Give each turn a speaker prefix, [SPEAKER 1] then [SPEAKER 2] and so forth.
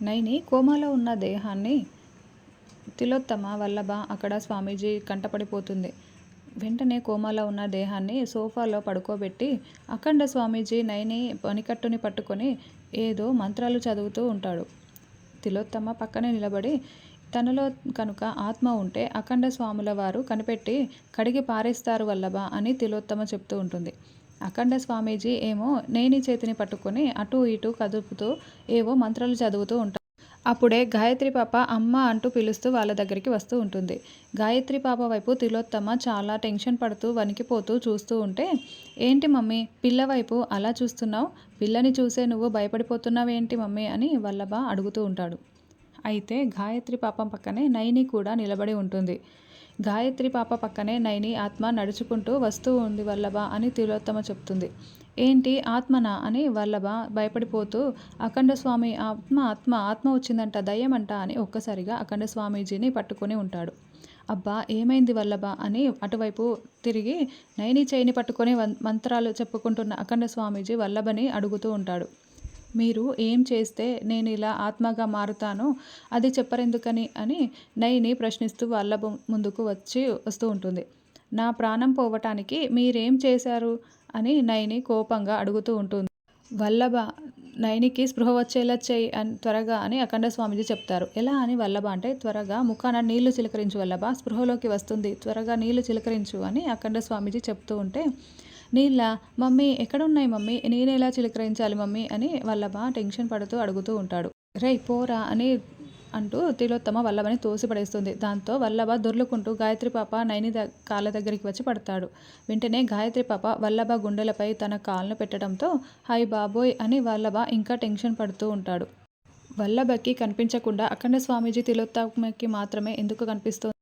[SPEAKER 1] నైని కోమాలో ఉన్న దేహాన్ని తిలోత్తమ వల్లభ అక్కడ స్వామీజీ కంటపడిపోతుంది. వెంటనే కోమాలో ఉన్న దేహాన్ని సోఫాలో పడుకోబెట్టి అఖండ స్వామీజీ నైని పనికట్టుని పట్టుకొని ఏదో మంత్రాలు చదువుతూ ఉంటాడు. తిలోత్తమ పక్కనే నిలబడి తనలో కనుక ఆత్మ ఉంటే అఖండ స్వాముల వారు కనిపెట్టి కడిగి పారేస్తారు వల్లభ అని తిలోత్తమ చెప్తూ ఉంటుంది. అఖండ స్వామీజీ ఏమో నేని చేతిని పట్టుకొని అటూ ఇటూ కదుపుతూ ఏవో మంత్రాలు చదువుతూ ఉంటాడు. అప్పుడే గాయత్రి పాప అమ్మ అంటూ పిలుస్తూ వాళ్ళ దగ్గరికి వస్తూ ఉంటుంది. గాయత్రి పాప వైపు తిలోత్తమ చాలా టెన్షన్ పడుతూ వణికిపోతూ చూస్తూ ఉంటే, ఏంటి మమ్మీ పిల్ల వైపు అలా చూస్తున్నావు? పిల్లని చూసే నువ్వు భయపడిపోతున్నావేంటి మమ్మీ అని వల్లభ అడుగుతూ ఉంటాడు. అయితే గాయత్రి పాప పక్కనే నైని కూడా నిలబడి ఉంటుంది. గాయత్రి పాప పక్కనే నైని ఆత్మ నడుచుకుంటూ వస్తూ ఉంది వల్లభ అని తిలోత్తమ చెప్తుంది. ఏంటి ఆత్మనా అని వల్లభ భయపడిపోతూ అఖండ స్వామి ఆత్మ ఆత్మ ఆత్మ వచ్చిందంట దయ్యమంట అని ఒక్కసారిగా అఖండ స్వామీజీని పట్టుకొని ఉంటాడు. అబ్బా ఏమైంది వల్లభ అని అటువైపు తిరిగి నైని చేయిని పట్టుకొని మంత్రాలు చెప్పుకుంటున్న అఖండ స్వామీజీ వల్లభని అడుగుతూ ఉంటాడు. మీరు ఏం చేస్తే నేను ఇలా ఆత్మగా మారుతానో అది చెప్పరెందుకని అని నైని ప్రశ్నిస్తూ వల్లభ ముందుకు వస్తూ ఉంటుంది. నా ప్రాణం పోవటానికి మీరేం చేశారు అని నైని కోపంగా అడుగుతూ ఉంటుంది. వల్లభ నైనికి స్పృహ వచ్చేలా చేయి అని త్వరగా అని అఖండ స్వామీజీ చెప్తారు. ఎలా అని వల్లభ అంటే త్వరగా ముఖాన నీళ్లు చిలకరించు వల్లభ స్పృహలోకి వస్తుంది త్వరగా నీళ్లు చిలకరించు అని అఖండ స్వామీజీ చెప్తూ ఉంటే, నీళ్ళ మమ్మీ ఎక్కడున్నాయి మమ్మీ నేనెలా చిలకరించాలి మమ్మీ అని వల్లభ టెన్షన్ పడుతూ అడుగుతూ ఉంటాడు. రేయ్ పోరా అని అంటూ తిలోత్తమ వల్లభని తోసిపడేస్తుంది. దాంతో వల్లభ దొర్లుకుంటూ గాయత్రి పాప నైని కాళ్ళ దగ్గరికి వచ్చి పడతాడు. వెంటనే గాయత్రి పాప వల్లభ గుండెలపై తన కాళ్ళను పెట్టడంతో హాయ్ బాబోయ్ అని వల్లభ ఇంకా టెన్షన్ పడుతూ ఉంటాడు. వల్లభకి కనిపించకుండా అఖండ స్వామీజీ తిలోత్తమకి మాత్రమే ఎందుకు కనిపిస్తోంది?